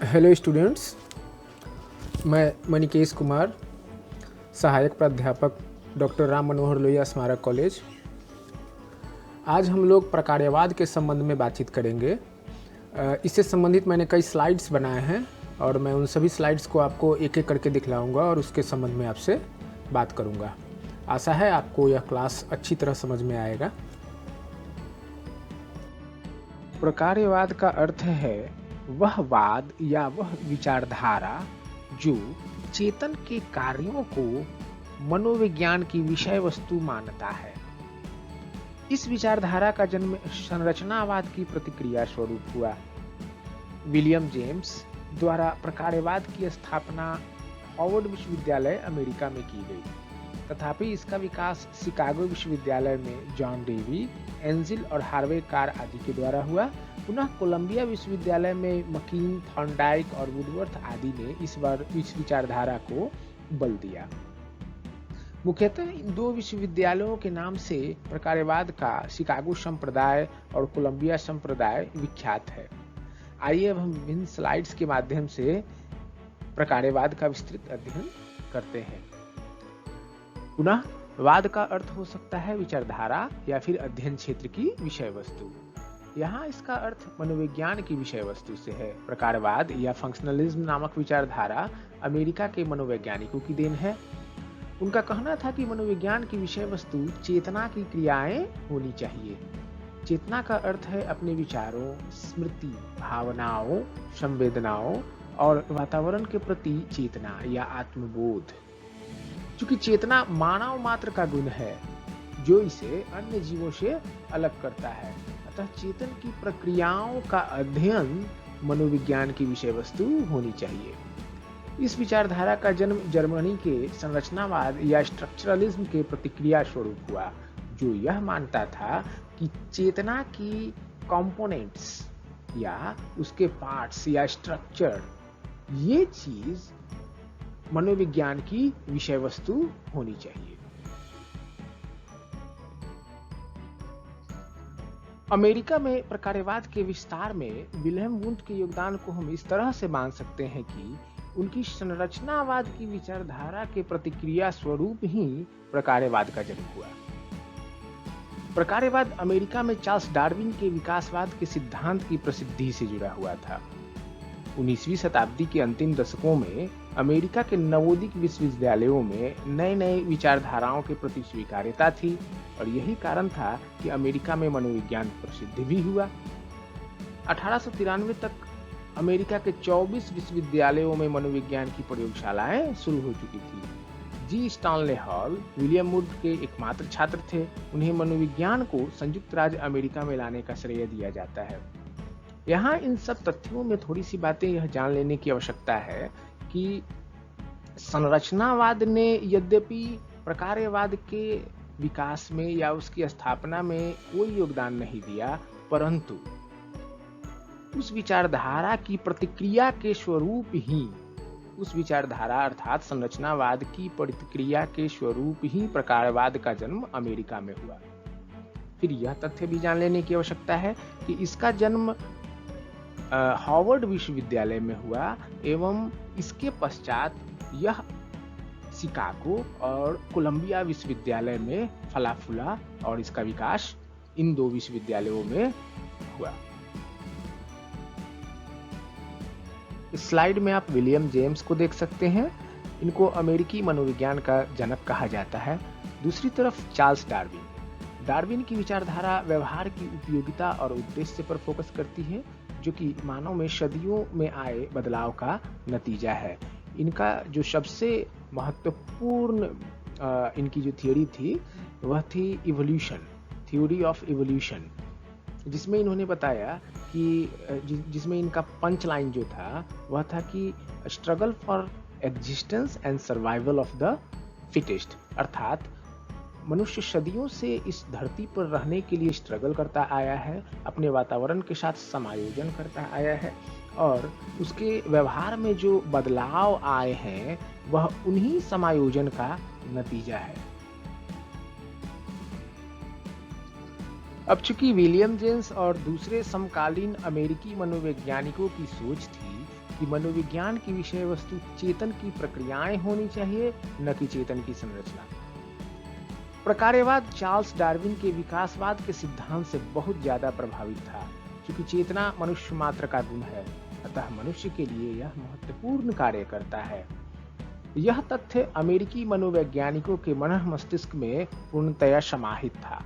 Hello students, मैं मणिकेश कुमार, सहायक प्राध्यापक डॉक्टर राम मनोहर लोहिया स्मारक कॉलेज। आज हम लोग प्रकार्यवाद के संबंध में बातचीत करेंगे। इससे संबंधित मैंने कई स्लाइड्स बनाए हैं और मैं उन सभी स्लाइड्स को आपको एक एक करके दिखलाऊंगा और उसके संबंध में आपसे बात करूंगा। आशा है आपको यह क्लास अच्छी तरह समझ में आएगा। प्रकार्यवाद का अर्थ है वह वाद या वह विचारधारा जो चेतन के कार्यों को मनोविज्ञान की विषय वस्तु मानता है। इस विचारधारा का जन्म संरचनावाद की प्रतिक्रिया स्वरूप हुआ। विलियम जेम्स द्वारा प्रकार्यवाद की स्थापना हार्वर्ड विश्वविद्यालय अमेरिका में की गई। तथापि इसका विकास शिकागो विश्वविद्यालय में जॉन डेवी, एंजिल और हार्वे कार आदि के द्वारा हुआ। पुनः कोलंबिया विश्वविद्यालय में मकीन, थॉर्नडाइक और वुडवर्थ आदि ने इस विचारधारा को बल दिया। मुख्यतः इन दो विश्वविद्यालयों के नाम से प्रकार्यवाद का शिकागो संप्रदाय और कोलंबिया संप्रदाय विख्यात है। आइए अब हम विभिन्न स्लाइड्स के माध्यम से प्रकार्यवाद का विस्तृत अध्ययन करते हैं। पुनः वाद का अर्थ हो सकता है विचारधारा या फिर अध्ययन क्षेत्र की विषय वस्तु। यहाँ इसका अर्थ मनोविज्ञान की विषय वस्तु से है। प्रकारवाद या फंक्शनलिज्म नामक विचारधारा अमेरिका के मनोवैज्ञानिकों की देन है। उनका कहना था कि मनोविज्ञान की विषय वस्तु चेतना की क्रियाएं होनी चाहिए। चेतना का अर्थ है अपने विचारों, स्मृति, भावनाओं, संवेदनाओं और वातावरण के प्रति चेतना या आत्मबोध। चूंकि चेतना मानव मात्र का गुण है जो इसे अन्य जीवों से अलग करता है, अतः चेतन की प्रक्रियाओं का अध्ययन मनोविज्ञान की विषय वस्तु होनी चाहिए। इस विचारधारा का जन्म जर्मनी के संरचनावाद या स्ट्रक्चरलिज्म के प्रतिक्रिया स्वरूप हुआ, जो यह मानता था कि चेतना की कंपोनेंट्स या उसके पार्ट्स या स्ट्रक्चर, ये चीज मनोविज्ञान की विषय वस्तु होनी चाहिए। अमेरिका में प्रकार्यवाद के विस्तार में विल्हेम वुंट के योगदान को हम इस तरह से मान सकते हैं कि उनकी संरचनावाद की विचारधारा के प्रतिक्रिया स्वरूप ही प्रकार्यवाद का जन्म हुआ। प्रकार्यवाद अमेरिका में चार्ल्स डार्विन के विकासवाद के सिद्धांत की प्रसिद्धि से जुड़ा हुआ था। 19वीं शताब्दी के अंतिम दशकों में अमेरिका के नवोदित विश्वविद्यालयों में नए नए विचारधाराओं के प्रति स्वीकार्यता थी और यही कारण था कि अमेरिका में मनोविज्ञान प्रसिद्ध भी हुआ। 1893 तक अमेरिका के 24 विश्वविद्यालयों में मनोविज्ञान की प्रयोगशालाएं शुरू हो चुकी थी। जी स्टानले हॉल विलियम वुड के एकमात्र छात्र थे। उन्हें मनोविज्ञान को संयुक्त राज्य अमेरिका में लाने का श्रेय दिया जाता है। यहाँ इन सब तथ्यों में थोड़ी सी बातें यह जान लेने की आवश्यकता है कि संरचनावाद ने यद्यपि प्रकार्यवाद के विकास में या उसकी स्थापना में कोई योगदान नहीं दिया, परंतु उस विचारधारा की प्रतिक्रिया के स्वरूप ही, उस विचारधारा अर्थात संरचनावाद की प्रतिक्रिया के स्वरूप ही प्रकार्यवाद का जन्म अमेरिका में हुआ। फिर यह तथ्य भी जान लेने की आवश्यकता है कि इसका जन्म हार्वर्ड विश्वविद्यालय में हुआ एवं इसके पश्चात यह शिकागो और कोलंबिया विश्वविद्यालय में फला फूला और इसका विकास इन दो विश्वविद्यालयों में हुआ। इस स्लाइड में आप विलियम जेम्स को देख सकते हैं। इनको अमेरिकी मनोविज्ञान का जनक कहा जाता है। दूसरी तरफ चार्ल्स डार्विन की विचारधारा व्यवहार की उपयोगिता और उद्देश्य पर फोकस करती है, जो कि मानव में सदियों में आए बदलाव का नतीजा है। इनका जो सबसे महत्वपूर्ण इनकी जो थियोरी थी वह थी इवोल्यूशन, थ्योरी ऑफ इवोल्यूशन, जिसमें इन्होंने बताया कि जिसमें इनका पंच लाइन जो था वह था कि struggle for existence and survival of the fittest, अर्थात मनुष्य सदियों से इस धरती पर रहने के लिए स्ट्रगल करता आया है, अपने वातावरण के साथ समायोजन करता आया है और उसके व्यवहार में जो बदलाव आए हैं वह उन्हीं समायोजन का नतीजा है। अब चूंकि विलियम जेम्स और दूसरे समकालीन अमेरिकी मनोवैज्ञानिकों की सोच थी कि मनोविज्ञान की विषय वस्तु चेतन की प्रक्रियाएं होनी चाहिए, न कि चेतन की संरचना। प्रकार्यवाद चार्ल्स डार्विन के विकासवाद के सिद्धांत से बहुत ज्यादा प्रभावित था। क्योंकि चेतना मनुष्य मात्र का गुण है, अतः मनुष्य के लिए यह महत्वपूर्ण कार्य करता है। यह तथ्य अमेरिकी मनोवैज्ञानिकों के मन मस्तिष्क में पूर्णतया समाहित था।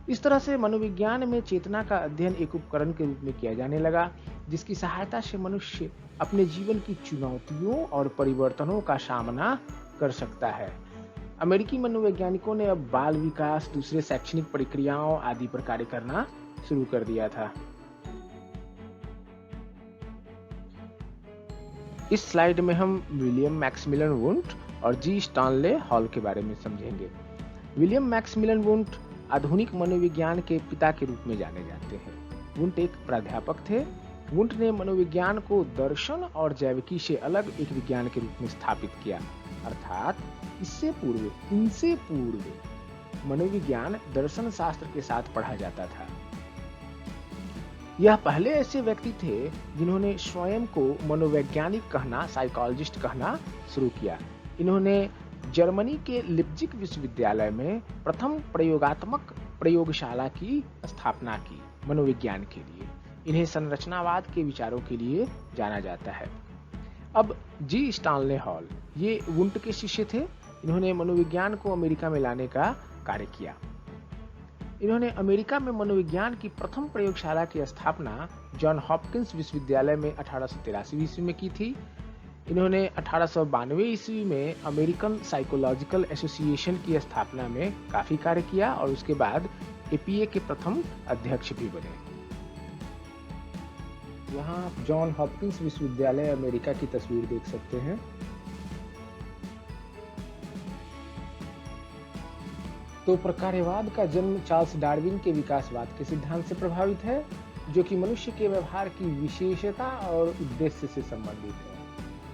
इस तरह से मनोविज्ञान में चेतना का अध्ययन एक उपकरण के रूप में किया जाने लगा, जिसकी सहायता से मनुष्य अपने जीवन की चुनौतियों और परिवर्तनों का सामना कर सकता है। अमेरिकी मनोवैज्ञानिकों ने अब बाल विकास, दूसरे शैक्षणिक प्रक्रियाओं आदि पर कार्य करना शुरू कर दिया था। इस स्लाइड में हम विलियम मैक्समिलियन वुंट और जी स्टानले हॉल के बारे में समझेंगे। विलियम मैक्समिलियन वुंट आधुनिक मनोविज्ञान के पिता के रूप में जाने जाते हैं। वुंट एक प्राध्यापक थे। वुंट ने मनोविज्ञान को दर्शन और जैविकी से अलग एक विज्ञान के रूप में स्थापित किया, अर्थात इनसे पूर्व मनोविज्ञान दर्शन शास्त्र के साथ पढ़ा जाता था। यह पहले ऐसे व्यक्ति थे जिन्होंने स्वयं को मनोवैज्ञानिक कहना, साइकोलॉजिस्ट कहना शुरू किया। इन्होंने जर्मनी के लिप्जिग विश्वविद्यालय में प्रथम प्रयोगात्मक प्रयोगशाला की स्थापना की मनोविज्ञान के लिए। इन्हें संरचनावाद के विचारों के लिए जाना जाता है। अब जी स्टानले हॉल ये वुंट के शिष्य थे। इन्होंने मनोविज्ञान को अमेरिका में लाने का कार्य किया। इन्होंने अमेरिका में मनोविज्ञान की प्रथम प्रयोगशाला की स्थापना जॉन हॉपकिंस विश्वविद्यालय में 1883 ईस्वी में की थी। इन्होंने 1892 ईस्वी में अमेरिकन साइकोलॉजिकल एसोसिएशन की स्थापना में काफी कार्य किया और उसके बाद एपीए के प्रथम अध्यक्ष भी बने। यहाँ जॉन हॉपकिंस विश्वविद्यालय अमेरिका की तस्वीर देख सकते हैं। तो प्रकार्यवाद का जन्म चार्ल्स डार्विन के विकासवाद के सिद्धांत से प्रभावित है, जो कि मनुष्य के व्यवहार की विशेषता और उद्देश्य से संबंधित है।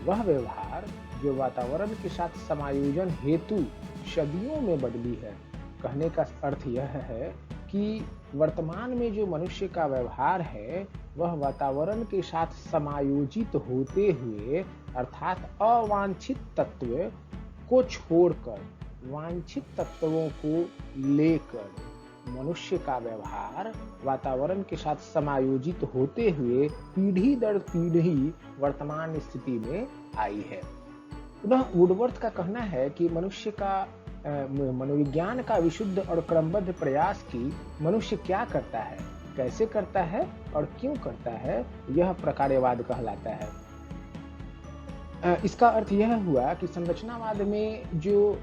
वह व्यवहार जो वातावरण के साथ समायोजन हेतु सदियों में बदली है। कहने का अर्थ यह है कि वर्तमान में जो मनुष्य का व्यवहार है वह वातावरण के साथ समायोजित होते हुए, अर्थात अवांछित तत्व को छोड़कर वांछित तत्वों को लेकर मनुष्य का व्यवहार वातावरण के साथ समायोजित होते हुए पीढ़ी दर पीढ़ी वर्तमान स्थिति में आई है। पुनः वुडवर्थ का कहना है कि मनुष्य का मनोविज्ञान का विशुद्ध और क्रमबद्ध प्रयास की मनुष्य क्या करता है, कैसे करता है और क्यों करता है, यह प्रकार्यवाद कहलाता है। इसका अर्थ यह हुआ कि संरचनावाद में जो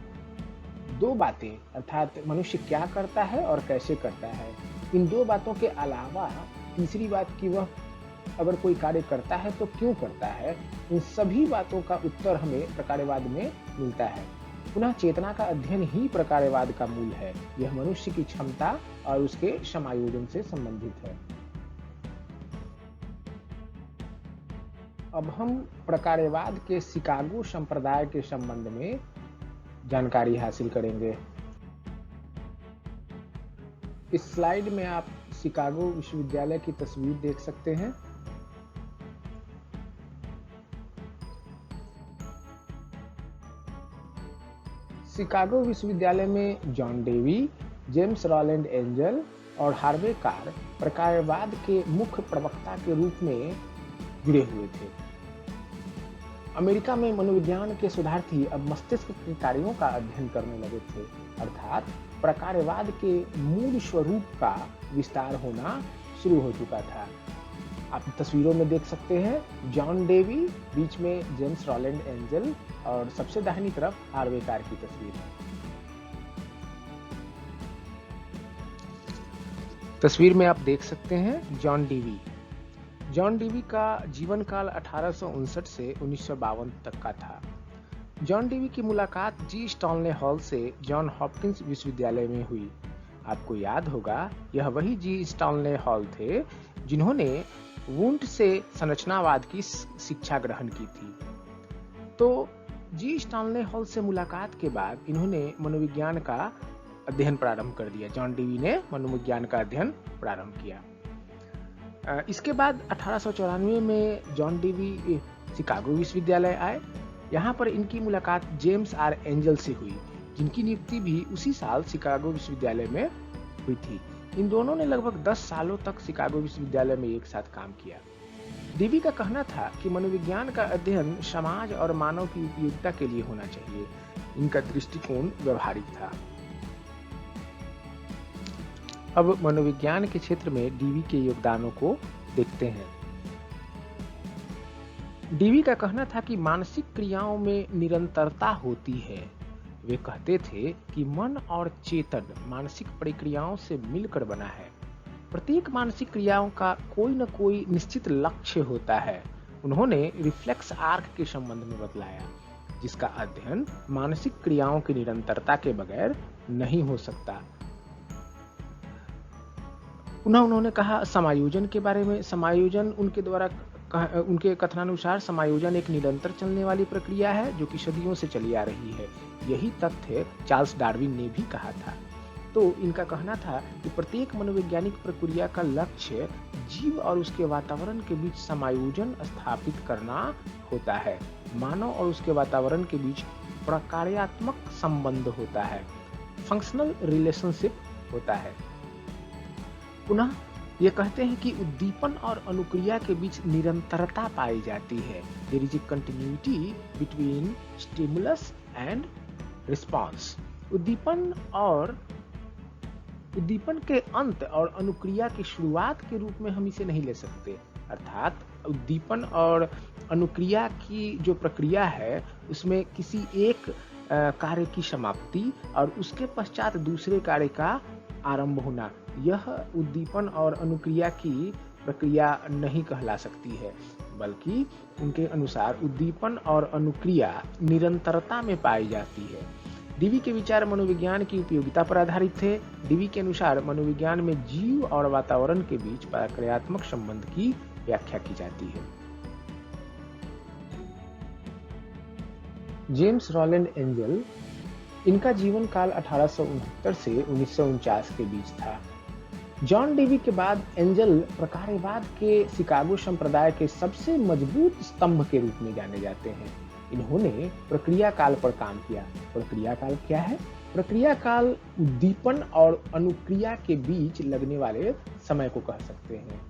दो बातें, अर्थात मनुष्य क्या करता है और कैसे करता है, इन दो बातों के अलावा तीसरी बात कि वह अगर कोई कार्य करता है तो क्यों करता है, इन सभी बातों का उत्तर हमें प्रकार्यवाद में मिलता है। पुनः चेतना का अध्ययन ही प्रकार्यवाद का मूल है। यह मनुष्य की क्षमता और उसके समायोजन से संबंधित है। अब हम प्रकार्यवाद के शिकागो संप्रदाय के संबंध में जानकारी हासिल करेंगे। इस स्लाइड में आप शिकागो विश्वविद्यालय की तस्वीर देख सकते हैं। शिकागो विश्वविद्यालय में John Dewey, James Rowland angel और हार्वे कार प्रकार्यवाद के मुख्य प्रवक्ता के रूप में जुड़े हुए थे। अमेरिका में मनोविज्ञान के शोधार्थी अब मस्तिष्क के कार्यों का अध्ययन करने लगे थे, अर्थात प्रकार्यवाद के मूल स्वरूप का विस्तार होना शुरू हो चुका था। आप तस्वीरों में देख सकते हैं जॉन डेवी, बीच में जेम्स रॉलैंड एंजल और सबसे दाहिनी तरफ हार्वे कार की तस्वीर है। तस्वीर में आप देख सकते हैं जॉन डेवी। जॉन डेवी का जीवन काल 1859 से 1952 तक का था। जॉन डेवी की मुलाकात जी स्टानले हॉल से जॉन हॉपकिंस विश्वविद्यालय में हुई। आपको याद होगा यह वही जी स्टानले हॉल थे जिन्होंने वुंट से संरचनावाद की शिक्षा ग्रहण की थी। तो जी स्टानले हॉल से मुलाकात के बाद इन्होंने मनोविज्ञान का अध्ययन प्रारंभ कर दिया। जॉन डेवी ने मनोविज्ञान का अध्ययन प्रारंभ किया। इसके बाद 1894 में जॉन डेवी शिकागो विश्वविद्यालय आए। यहाँ पर इनकी मुलाकात जेम्स आर एंजल से हुई, जिनकी नियुक्ति भी उसी साल शिकागो विश्वविद्यालय में हुई थी। इन दोनों ने लगभग 10 सालों तक शिकागो विश्वविद्यालय में एक साथ काम किया। डीवी का कहना था कि मनोविज्ञान का अध्ययन समाज और मानव की उपयोगिता के लिए होना चाहिए। इनका दृष्टिकोण व्यवहारिक था। अब मनोविज्ञान के क्षेत्र में डीवी के योगदानों को देखते हैं। डीवी का कहना था कि मानसिक क्रियाओं में निरंतरता होती है। वे कहते थे कि मन और चेतन मानसिक प्रक्रियाओं से मिलकर बना है। प्रत्येक मानसिक क्रियाओं का कोई न कोई निश्चित लक्ष्य होता है। उन्होंने रिफ्लेक्स आर्क के संबंध में बतलाया, जिसका अध्ययन मानसिक क्रियाओं की निरंतरता के बगैर नहीं हो सकता। पुनः उन्होंने कहा समायोजन के बारे में। समायोजन उनके कथनानुसार समायोजन एक निरंतर चलने वाली प्रक्रिया है जो कि सदियों से चली आ रही है। यही तथ्य चार्ल्स डार्विन ने भी कहा था। तो इनका कहना था कि प्रत्येक मनोवैज्ञानिक प्रक्रिया का लक्ष्य जीव और उसके वातावरण के बीच समायोजन स्थापित करना होता है। मानव और उसके वातावरण के बीच प्रकार्यात्मक संबंध होता है, फंक्शनल रिलेशनशिप होता है। पुनः ये कहते हैं कि उद्दीपन और अनुक्रिया के बीच निरंतरता पाई जाती है। There is a continuity between stimulus and response. उद्दीपन के अंत और अनुक्रिया की शुरुआत के रूप में हम इसे नहीं ले सकते। अर्थात उद्दीपन और अनुक्रिया की जो प्रक्रिया है उसमें किसी एक कार्य की समाप्ति और उसके पश्चात दूसरे कार्य का आरंभ होना, यह उद्दीपन और अनुक्रिया की प्रक्रिया नहीं कहला सकती है, बल्कि उनके अनुसार उद्दीपन और अनुक्रिया निरंतरता में पाई जाती है। डीवी के विचार मनोविज्ञान की उपयोगिता पर आधारित थे। डीवी के अनुसार मनोविज्ञान में जीव और वातावरण के बीच प्रक्रियात्मक संबंध की व्याख्या की जाती है। जेम्स रॉलैंड एंजल, इनका जीवन काल 1869 से 1949 के बीच था। जॉन डीवी के बाद एंजल प्रकार्यवाद के शिकागो संप्रदाय के सबसे मजबूत स्तंभ के रूप में जाने जाते हैं। इन्होंने प्रक्रिया काल पर काम किया। प्रक्रिया काल क्या है? प्रक्रिया काल उद्दीपन और अनुक्रिया के बीच लगने वाले समय को कह सकते हैं।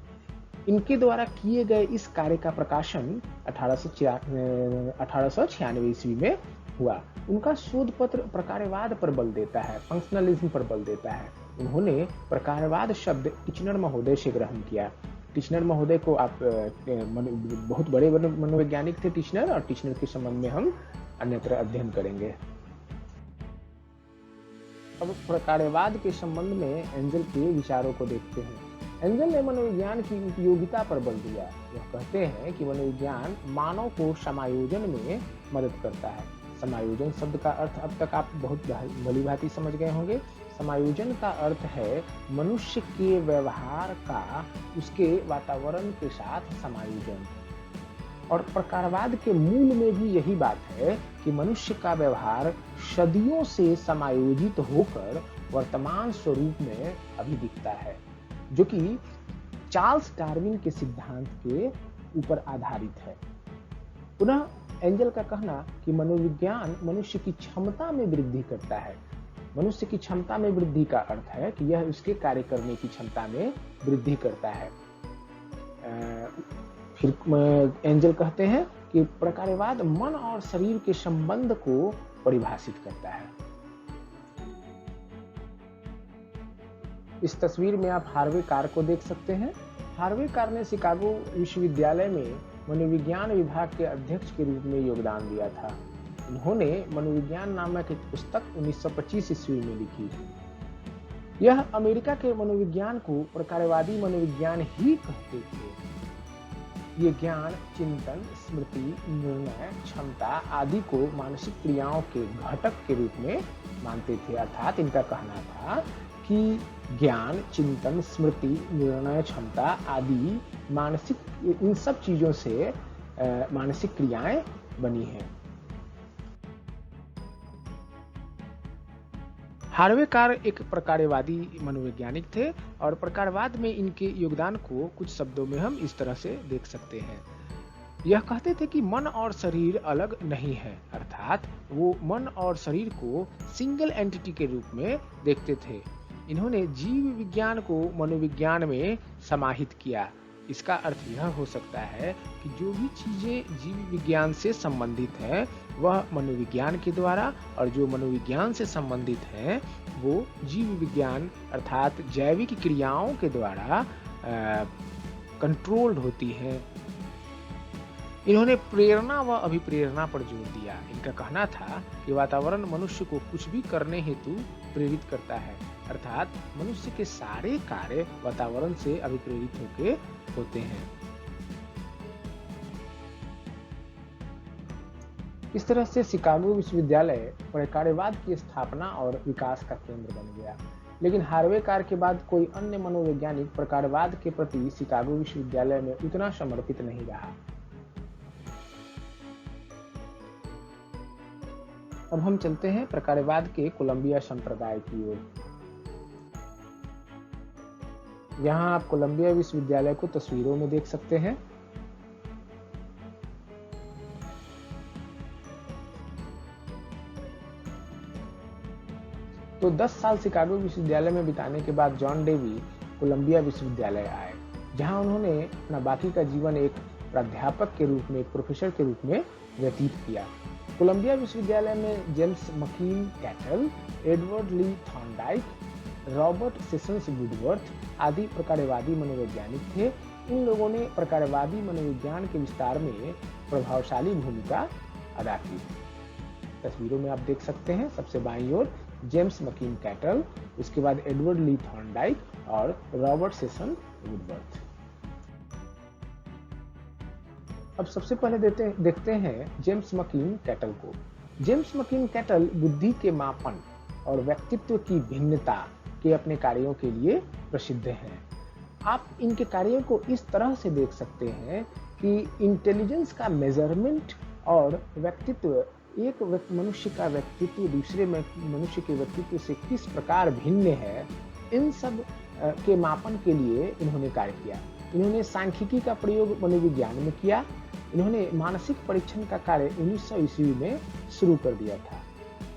इनके द्वारा किए गए इस कार्य का प्रकाशन 1896 ईस्वी में हुआ। उनका शोध पत्र प्रकार्यवाद पर बल देता है, फंक्शनलिज्म पर बल देता है। उन्होंने प्रकार्यवाद शब्द टिचनर महोदय से ग्रहण किया। टिचनर महोदय को आप बहुत बड़े मनोवैज्ञानिक थे टिचनर, और टिचनर के संबंध में हम अन्यत्र अध्ययन करेंगे। अब प्रकार्यवाद के संबंध में एंजल के विचारों को देखते हैं। एंजल ने मनोविज्ञान की उपयोगिता पर बल दिया। वह कहते हैं कि मनोविज्ञान मानव को समायोजन में मदद करता है। समायोजन शब्द का अर्थ अब तक आप बहुत भली भांति समझ गए होंगे। समायोजन का अर्थ है मनुष्य के व्यवहार का उसके वातावरण के साथ समायोजन। और प्रकारवाद के मूल में भी यही बात है कि मनुष्य का व्यवहार सदियों से समायोजित होकर वर्तमान स्वरूप में अभी दिखता है, जो कि चार्ल्स डार्विन के सिद्धांत के ऊपर आधारित है। पुनः एंजल का कहना कि मनोविज्ञान मनुष्य की क्षमता में वृद्धि करता है। मनुष्य की क्षमता में वृद्धि का अर्थ है कि यह उसके कार्य करने की क्षमता में वृद्धि करता है। फिर एंजल कहते हैं कि प्रकार्यवाद मन और शरीर के संबंध को परिभाषित करता है। इस तस्वीर में आप हार्वे कार को देख सकते हैं। हार्वे कार ने शिकागो विश्वविद्यालय में मनोविज्ञान विभाग के अध्यक्ष के रूप में योगदान दिया था। उन्होंने मनोविज्ञान नामक एक पुस्तक 1925 ईस्वी में लिखी। यह अमेरिका के मनोविज्ञान को प्रकार्यवादी मनोविज्ञान ही कहते थे। ये ज्ञान, चिंतन, स्मृति, निर्णय क्षमता आदि को मानसिक क्रियाओं के घटक के रूप में मानते थे। अर्थात इनका कहना था कि ज्ञान, चिंतन, स्मृति, निर्णय क्षमता आदि मानसिक, इन सब चीजों से मानसिक क्रियाएं बनी हैं। हार्वे कार एक प्रकार्यवादी मनोवैज्ञानिक थे और प्रकारवाद में इनके योगदान को कुछ शब्दों में हम इस तरह से देख सकते हैं। यह कहते थे कि मन और शरीर अलग नहीं है, अर्थात वो मन और शरीर को सिंगल एंटिटी के रूप में देखते थे। इन्होंने जीव विज्ञान को मनोविज्ञान में समाहित किया। इसका अर्थ यह हो सकता है कि जो भी चीजें जीव विज्ञान से संबंधित हैं वह मनोविज्ञान के द्वारा, और जो मनोविज्ञान से संबंधित हैं वो जीव विज्ञान अर्थात जैविक क्रियाओं के द्वारा कंट्रोल्ड होती हैं। इन्होंने प्रेरणा व अभिप्रेरणा पर जोर दिया। इनका कहना था कि वातावरण मनुष्य को कुछ भी करने हेतु प्रेरित करता है, अर्थात मनुष्य के सारे कार्य वातावरण से अभिप्रेरित होके होते हैं। इस तरह से शिकागो विश्वविद्यालय प्रकार्यवाद की स्थापना और विकास का केंद्र बन गया। लेकिन हार्वे कार के बाद कोई अन्य मनोवैज्ञानिक प्रकार्यवाद के प्रति शिकागो विश्वविद्यालय में उतना समर्पित नहीं रहा। अब हम चलते हैं प्रकार्यवाद के कोलंबिया संप्रदाय की ओर। यहाँ आप कोलंबिया विश्वविद्यालय को तस्वीरों में देख सकते हैं। तो 10 साल शिकागो विश्वविद्यालय में बिताने के बाद जॉन डेवी कोलंबिया विश्वविद्यालय आए, जहां उन्होंने अपना बाकी का जीवन एक प्राध्यापक के रूप में, एक प्रोफेसर के रूप में व्यतीत किया। कोलंबिया विश्वविद्यालय में जेम्स मकीन कैटल, एडवर्ड ली थॉर्नडाइक, रॉबर्ट सेशंस वुडवर्थ आदि प्रकार्यवादी मनोवैज्ञानिक थे। इन लोगों ने प्रकार्यवादी मनोविज्ञान के विस्तार में प्रभावशाली भूमिका अदा की। तस्वीरों में आप देख सकते हैं, सबसे बाईं ओर जेम्स मकीन कैटल, उसके बाद एडवर्ड ली थॉर्नडाइक और रॉबर्ट सेशन वुडवर्थ। अब सबसे पहले देखते हैं जेम्स मकीन कैटल को। जेम्स मकीन कैटल बुद्धि के मापन और व्यक्तित्व की भिन्नता के अपने कार्यों के लिए प्रसिद्ध हैं। आप इनके कार्यों को इस तरह से देख सकते हैं कि इंटेलिजेंस का मेजरमेंट और व्यक्तित्व, एक मनुष्य का व्यक्तित्व दूसरे मनुष्य के व्यक्तित्व से किस प्रकार भिन्न है, इन सब के मापन के लिए इन्होंने कार्य किया। इन्होंने सांख्यिकी का प्रयोग मनोविज्ञान में किया। इन्होंने मानसिक परीक्षण का कार्य 1900 ईस्वी में शुरू कर दिया था।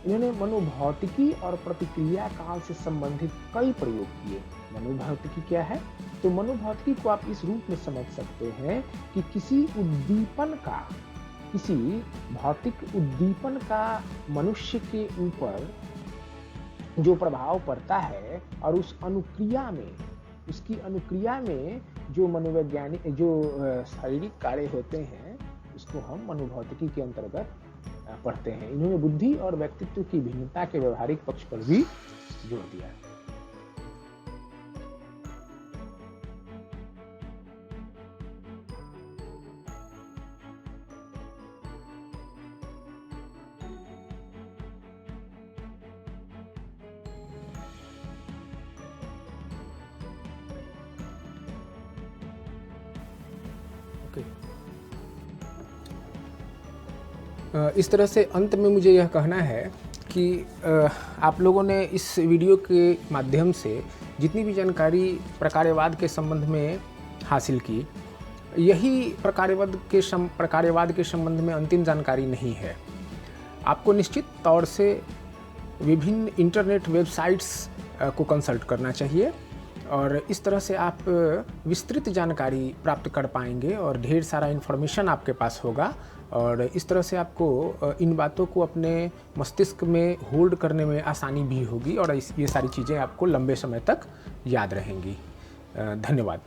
इन्होंने मनोभौतिकी और प्रतिक्रिया काल से संबंधित कई प्रयोग किए। मनोभौतिकी क्या है? तो मनोभौतिकी को आप इस रूप में समझ सकते हैं कि किसी भौतिक उद्दीपन का मनुष्य के ऊपर जो प्रभाव पड़ता है और उसकी अनुक्रिया में जो मनोवैज्ञानिक शारीरिक कार्य होते हैं, उसको हम मनोभौतिकी के अंतर्गत पढ़ते हैं। इन्होंने बुद्धि और व्यक्तित्व की भिन्नता के व्यवहारिक पक्ष पर भी जोर दिया। इस तरह से अंत में मुझे यह कहना है कि आप लोगों ने इस वीडियो के माध्यम से जितनी भी जानकारी प्रकार्यवाद के संबंध में हासिल की, यही प्रकार्यवाद के संबंध में अंतिम जानकारी नहीं है। आपको निश्चित तौर से विभिन्न इंटरनेट वेबसाइट्स को कंसल्ट करना चाहिए और इस तरह से आप विस्तृत जानकारी प्राप्त कर पाएंगे और ढेर सारा इन्फॉर्मेशन आपके पास होगा और इस तरह से आपको इन बातों को अपने मस्तिष्क में होल्ड करने में आसानी भी होगी और ये सारी चीज़ें आपको लंबे समय तक याद रहेंगी। धन्यवाद।